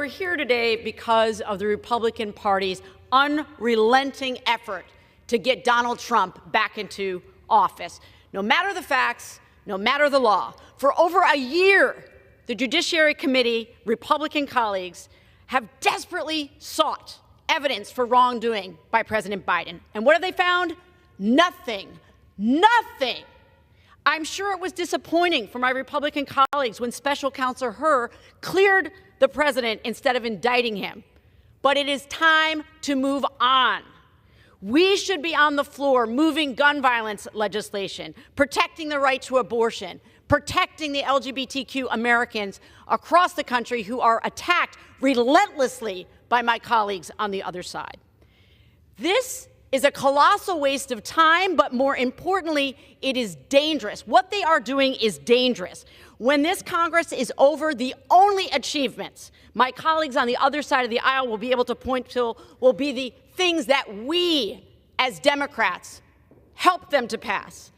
we're here today because of the Republican Party's unrelenting effort to get Donald Trump back into office. No matter the facts, no matter the law, for over a year, the Judiciary Committee Republican colleagues have desperately sought evidence for wrongdoing by President Biden. And what have they found? Nothing. Nothing. I'm sure it was disappointing for my Republican colleagues when Special Counsel Hur cleared the president instead of indicting him. But it is time to move on. We should be on the floor moving gun violence legislation, protecting the right to abortion, protecting the LGBTQ Americans across the country who are attacked relentlessly by my colleagues on the other side. This is a colossal waste of time, but more importantly, it is dangerous. What they are doing is dangerous. When this Congress is over, the only achievements my colleagues on the other side of the aisle will be able to point to will be the things that we, as Democrats, help them to pass.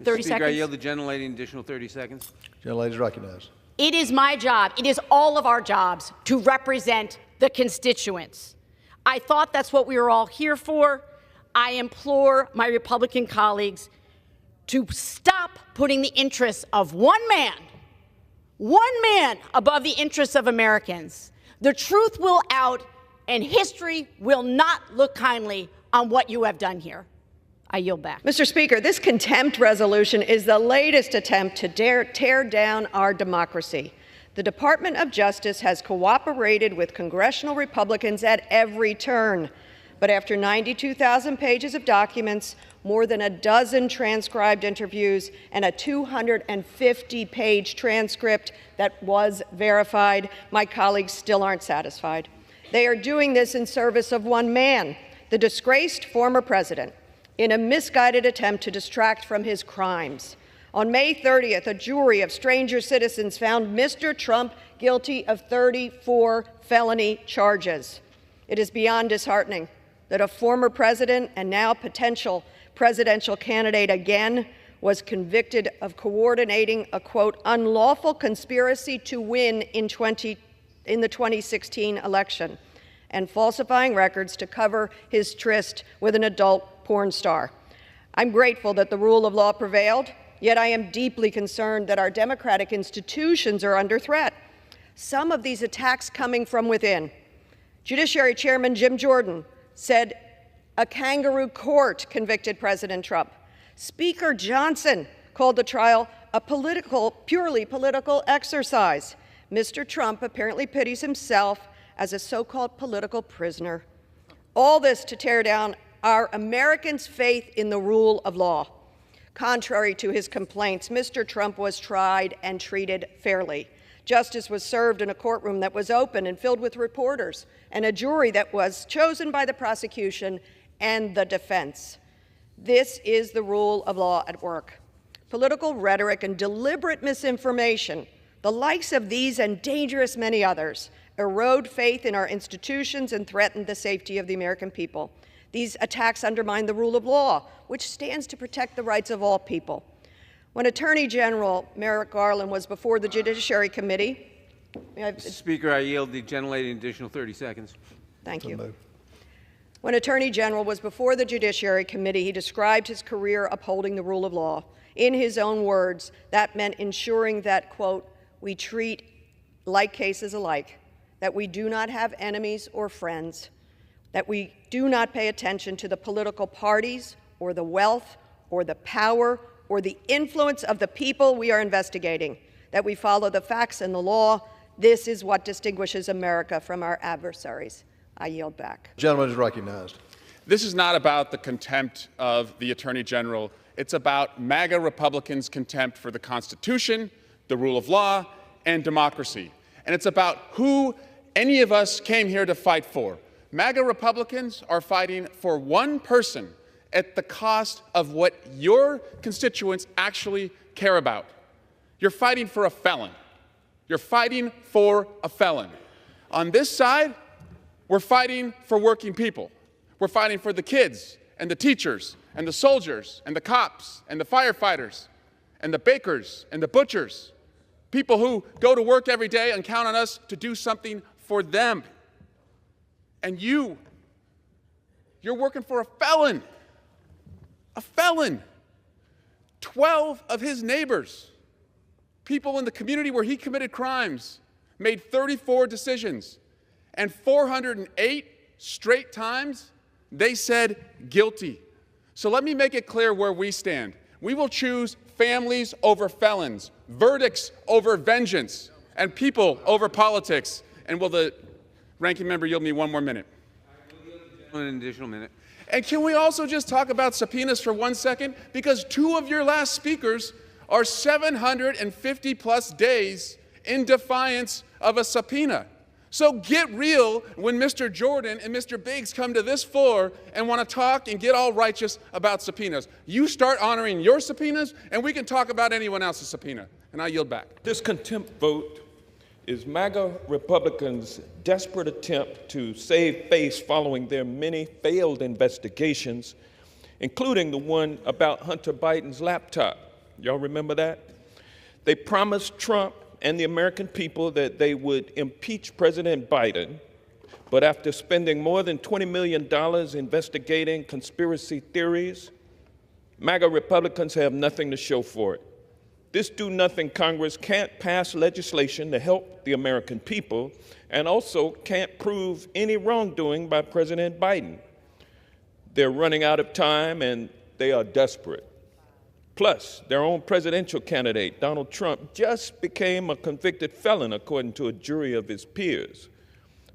30 Speaker, seconds. I yield the gentlelady an additional 30 seconds. Gentlelady is recognized. It is my job, it is all of our jobs to represent the constituents. I thought that's what we were all here for. I implore my Republican colleagues to stop putting the interests of one man above the interests of Americans. The truth will out, and history will not look kindly on what you have done here. I yield back. Mr. Speaker, this contempt resolution is the latest attempt to tear down our democracy. The Department of Justice has cooperated with congressional Republicans at every turn. But after 92,000 pages of documents, more than a dozen transcribed interviews, and a 250-page transcript that was verified, my colleagues still aren't satisfied. They are doing this in service of one man, the disgraced former president, in a misguided attempt to distract from his crimes. On May 30th, a jury of stranger citizens found Mr. Trump guilty of 34 felony charges. It is beyond disheartening that a former president and now potential presidential candidate again was convicted of coordinating a, quote, unlawful conspiracy to win in the 2016 election and falsifying records to cover his tryst with an adult porn star. I'm grateful that the rule of law prevailed, yet I am deeply concerned that our democratic institutions are under threat. Some of these attacks coming from within. Judiciary Chairman Jim Jordan said a kangaroo court convicted President Trump. Speaker Johnson called the trial a purely political exercise. Mr. Trump apparently pities himself as a so-called political prisoner. All this to tear down our Americans' faith in the rule of law. Contrary to his complaints, Mr. Trump was tried and treated fairly. Justice was served in a courtroom that was open and filled with reporters, and a jury that was chosen by the prosecution and the defense. This is the rule of law at work. Political rhetoric and deliberate misinformation, the likes of these and dangerous many others, erode faith in our institutions and threaten the safety of the American people. These attacks undermine the rule of law, which stands to protect the rights of all people. When Attorney General Merrick Garland was before the Judiciary Committee— Speaker, I yield the gentlelady an additional 30 seconds. Thank you. When Attorney General was before the Judiciary Committee, he described his career upholding the rule of law. In his own words, that meant ensuring that, quote, we treat like cases alike, that we do not have enemies or friends, that we do not pay attention to the political parties or the wealth or the power or the influence of the people we are investigating, that we follow the facts and the law. This is what distinguishes America from our adversaries. I yield back. The gentleman is recognized. This is not about the contempt of the Attorney General. It's about MAGA Republicans' contempt for the Constitution, the rule of law, and democracy. And it's about who any of us came here to fight for. MAGA Republicans are fighting for one person at the cost of what your constituents actually care about. You're fighting for a felon. You're fighting for a felon. On this side, we're fighting for working people. We're fighting for the kids and the teachers and the soldiers and the cops and the firefighters and the bakers and the butchers people who go to work every day and count on us to do something for them. And you're working for a felon. A felon. 12 of his neighbors, people in the community where he committed crimes, made 34 decisions. And 408 straight times, they said guilty. So let me make it clear where we stand. We will choose families over felons, verdicts over vengeance, and people over politics. And will the ranking member yield me one more minute? An additional minute. And can we also just talk about subpoenas for 1 second? Because 2 of your last speakers are 750 plus days in defiance of a subpoena. So get real when Mr. Jordan and Mr. Biggs come to this floor and want to talk and get all righteous about subpoenas. You start honoring your subpoenas, and we can talk about anyone else's subpoena. And I yield back. This contempt vote is MAGA Republicans' desperate attempt to save face following their many failed investigations, including the one about Hunter Biden's laptop. Y'all remember that? They promised Trump and the American people that they would impeach President Biden, but after spending more than $20 million investigating conspiracy theories, MAGA Republicans have nothing to show for it. This do-nothing Congress can't pass legislation to help the American people and also can't prove any wrongdoing by President Biden. They're running out of time and they are desperate. Plus, their own presidential candidate, Donald Trump, just became a convicted felon according to a jury of his peers.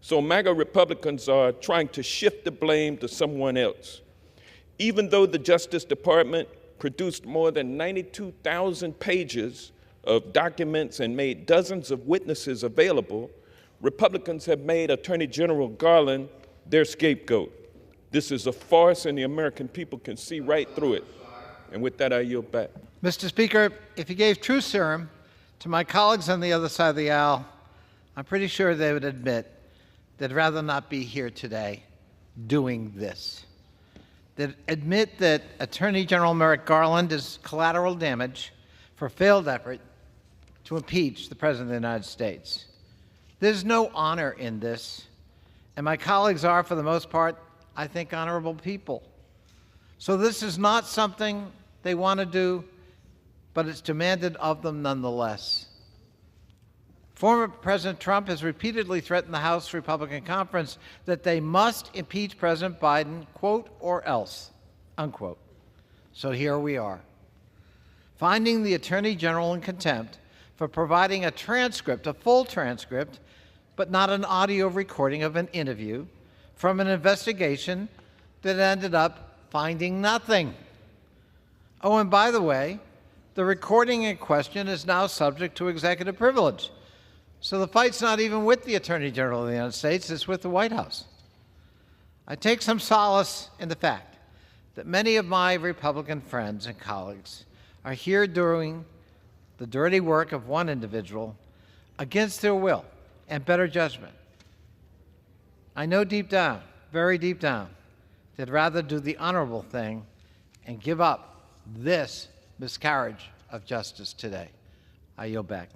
So MAGA Republicans are trying to shift the blame to someone else. Even though the Justice Department produced more than 92,000 pages of documents and made dozens of witnesses available, Republicans have made Attorney General Garland their scapegoat. This is a farce, and the American people can see right through it. And with that, I yield back. Mr. Speaker, if you gave true serum to my colleagues on the other side of the aisle, I'm pretty sure they would admit they'd rather not be here today doing this. That admit that Attorney General Merrick Garland is collateral damage for a failed effort to impeach the President of the United States. There's no honor in this, and my colleagues are, for the most part, I think, honorable people. So this is not something they want to do, but it's demanded of them nonetheless. Former President Trump has repeatedly threatened the House Republican Conference that they must impeach President Biden, quote, or else, unquote. So here we are, finding the Attorney General in contempt for providing a transcript, a full transcript, but not an audio recording of an interview from an investigation that ended up finding nothing. Oh, and by the way, the recording in question is now subject to executive privilege. So the fight's not even with the Attorney General of the United States, it's with the White House. I take some solace in the fact that many of my Republican friends and colleagues are here doing the dirty work of one individual against their will and better judgment. I know deep down, very deep down, they'd rather do the honorable thing and give up this miscarriage of justice today. I yield back.